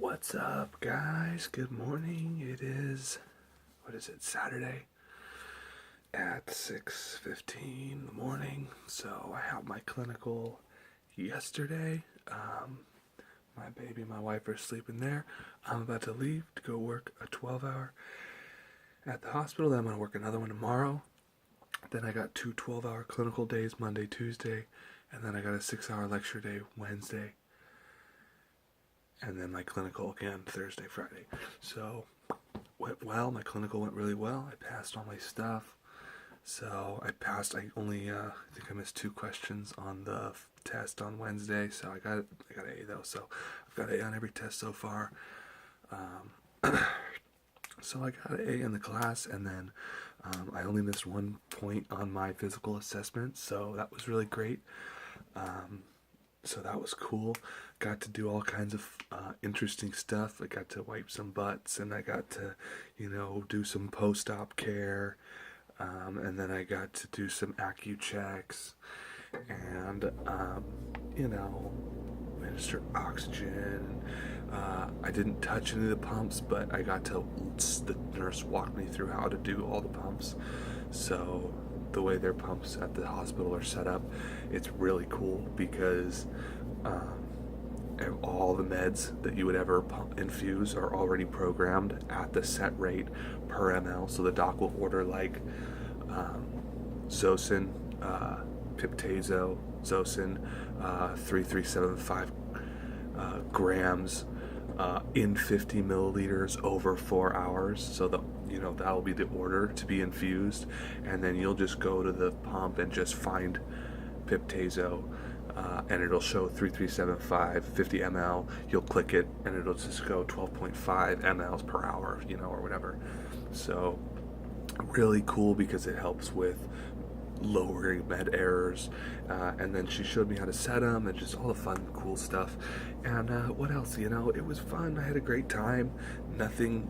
What's up, guys? Good morning. It is, Saturday at 6:15 in the morning. So I had my clinical yesterday. My wife are sleeping there. I'm about to leave to go work a 12-hour at the hospital. Then I'm going to work another one tomorrow. Then I got two 12-hour clinical days, Monday, Tuesday. And then I got a 6-hour lecture day Wednesday. And then my clinical again Thursday, Friday. So went well. My clinical went really well. I passed all my stuff. So I passed. I think I missed 2 questions on the test on Wednesday. So I got an A though. So I've got A on every test so far. So I got an A in the class, and then I only missed 1 point on my physical assessment. So that was really great. So that was cool. Got to do all kinds of interesting stuff. I got to wipe some butts, and I got to, do some post-op care. And then I got to do some AccuChecks and, administer oxygen. I didn't touch any of the pumps, but I got to, the nurse walked me through how to do all the pumps. So the way their pumps at the hospital are set up, it's really cool because all the meds that you would ever infuse are already programmed at the set rate per ml. So the doc will order like Zosyn, Piptazo, Zosyn, 3375 grams in 50 milliliters over 4 hours. So that'll be the order to be infused, and then you'll just go to the pump and just find Piptazo, and it'll show 3375 50 ml. You'll click it and it'll just go 12.5 mLs per hour, or whatever. So really cool because it helps with lowering med errors, and then she showed me how to set them and just all the fun, cool stuff. And what else? It was fun. I had a great time. Nothing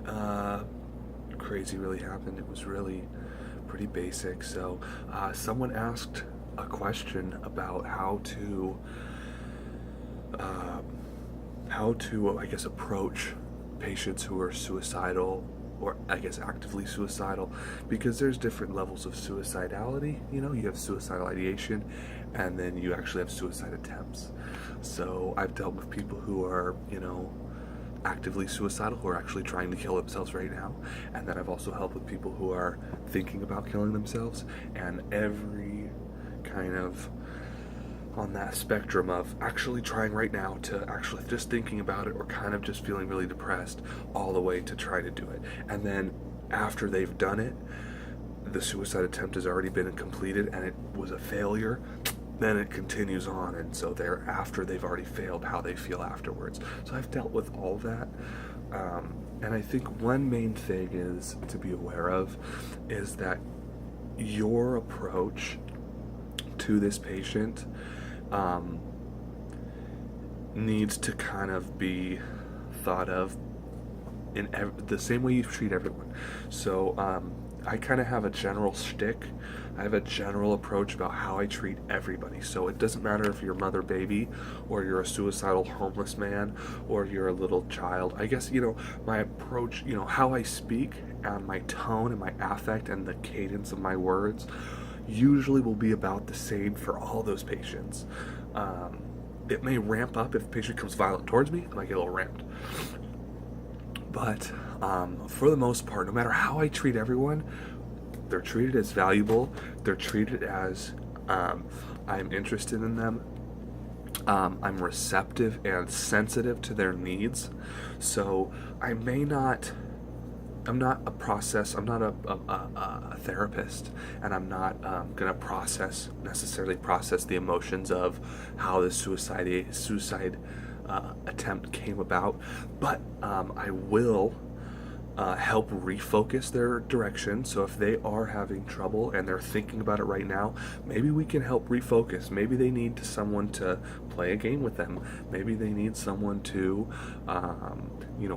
crazy really happened. It was really pretty basic. So someone asked a question about how to I guess approach patients who are suicidal, or I guess actively suicidal, because there's different levels of suicidality. You have suicidal ideation, and then you actually have suicide attempts. So I've dealt with people who are, actively suicidal, who are actually trying to kill themselves right now, and then I've also helped with people who are thinking about killing themselves, and every kind of on that spectrum of actually trying right now to actually just thinking about it, or kind of just feeling really depressed, all the way to try to do it. And then after they've done it, the suicide attempt has already been completed and it was a failure, then it continues on, and so after they've already failed, how they feel afterwards. So I've dealt with all that, and I think one main thing is to be aware of is that your approach to this patient needs to kind of be thought of in the same way you treat everyone. So I kind of have a general shtick. I have a general approach about how I treat everybody. So it doesn't matter if you're mother baby, or you're a suicidal homeless man, or you're a little child. I guess, my approach, how I speak, and my tone and my affect and the cadence of my words usually will be about the same for all those patients. It may ramp up if the patient comes violent towards me. I might get a little ramped. But for the most part, no matter how I treat everyone, they're treated as valuable. They're treated as I'm interested in them. I'm receptive and sensitive to their needs. So I'm not a therapist, and I'm not going to necessarily process the emotions of how the suicide attempt came about, but I will help refocus their direction. So if they are having trouble and they're thinking about it right now, maybe we can help refocus. Maybe they need someone to play a game with them. Maybe they need someone to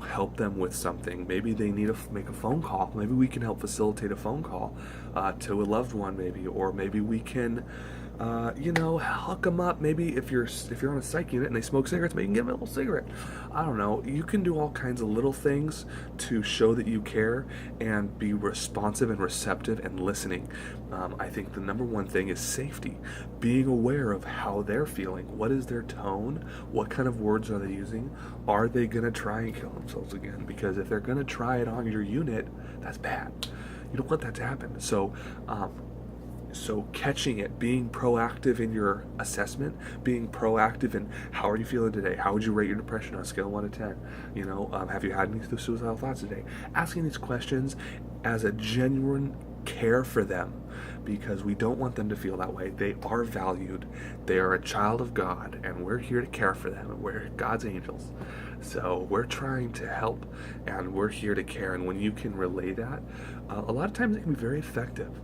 help them with something. Maybe they need to make a phone call. Maybe we can help facilitate a phone call to a loved one, maybe, or maybe we can hook them up. Maybe if you're on a psych unit and they smoke cigarettes, maybe you can give them a little cigarette. I don't know. You can do all kinds of little things to show that you care and be responsive and receptive and listening. I think the number one thing is safety. Being aware of how they're feeling. What is their tone? What kind of words are they using? Are they going to try and kill themselves again? Because if they're going to try it on your unit, that's bad. You don't want that to happen. So catching it, being proactive in your assessment, being proactive in how are you feeling today? How would you rate your depression on a scale of 1 to 10? Have you had any suicidal thoughts today? Asking these questions as a genuine care for them, because we don't want them to feel that way. They are valued. They are a child of God, and we're here to care for them, and we're God's angels. So we're trying to help, and we're here to care. And when you can relay that, a lot of times it can be very effective.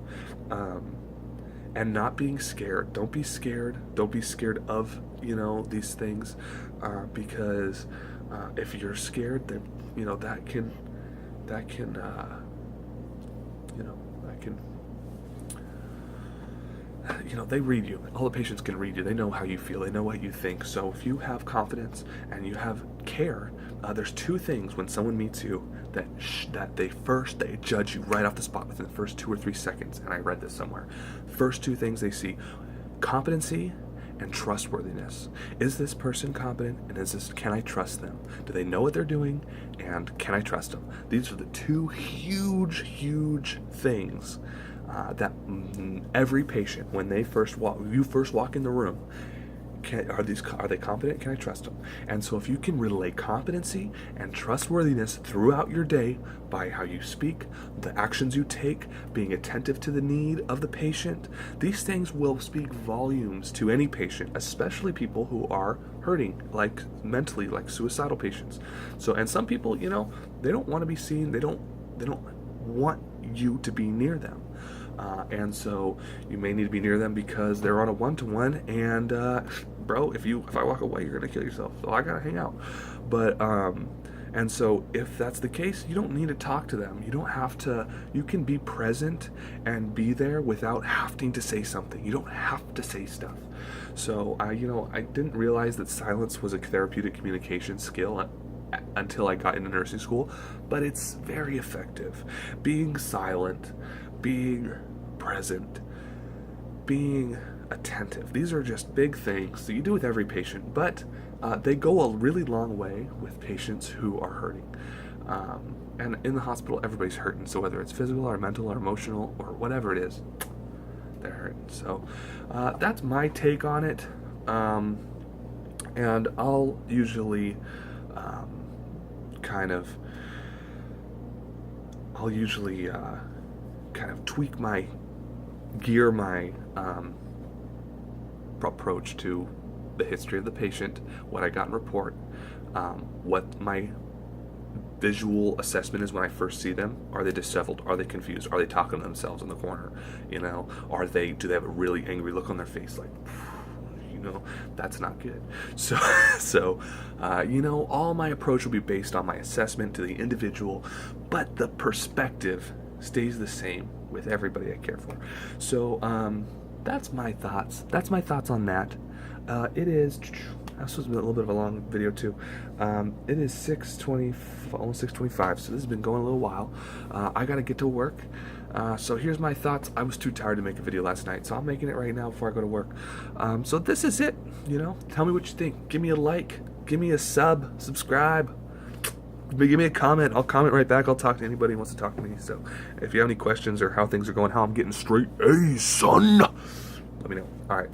And not being scared. Don't be scared. Don't be scared of, these things, because if you're scared, then, that can they read you. All the patients can read you. They know how you feel. They know what you think. So if you have confidence and you have care, there's two things when someone meets you that they judge you right off the spot within the first 2 or 3 seconds. And I read this somewhere. First two things they see: competency and trustworthiness. Is this person competent, and can I trust them? Do they know what they're doing, and can I trust them? These are the two huge things that every patient, when you first walk in the room, are they competent? Can I trust them? And so if you can relay competency and trustworthiness throughout your day by how you speak, the actions you take, being attentive to the need of the patient, these things will speak volumes to any patient, especially people who are hurting, like mentally, like suicidal patients. So, and some people, they don't want to be seen. They don't want you to be near them. And so you may need to be near them because they're on a 1-to-1, and bro, if I walk away, you're gonna kill yourself. So I gotta hang out. But and so if that's the case, you don't need to talk to them. You don't have to. You can be present and be there without having to say something. You don't have to say stuff. So I didn't realize that silence was a therapeutic communication skill until I got into nursing school, but it's very effective. Being silent, being present, being attentive. These are just big things that you do with every patient, but they go a really long way with patients who are hurting. And in the hospital, everybody's hurting. So whether it's physical or mental or emotional or whatever it is, they're hurting. So that's my take on it. And I'll usually kind of tweak my approach to the history of the patient, what I got in report, what my visual assessment is when I first see them. Are they disheveled? Are they confused? Are they talking to themselves in the corner? Do they have a really angry look on their face, like, that's not good. So all my approach will be based on my assessment to the individual, but the perspective stays the same with everybody I care for. So that's my thoughts. That's my thoughts on that. It is. This was a little bit of a long video too. It is 6:20, almost 6:25. So this has been going a little while. I gotta get to work. So here's my thoughts. I was too tired to make a video last night, so I'm making it right now before I go to work. So this is it. Tell me what you think. Give me a like. Give me a subscribe. Give me a comment. I'll comment right back. I'll talk to anybody who wants to talk to me. So if you have any questions or how things are going, how I'm getting straight A's, son, let me know. All right.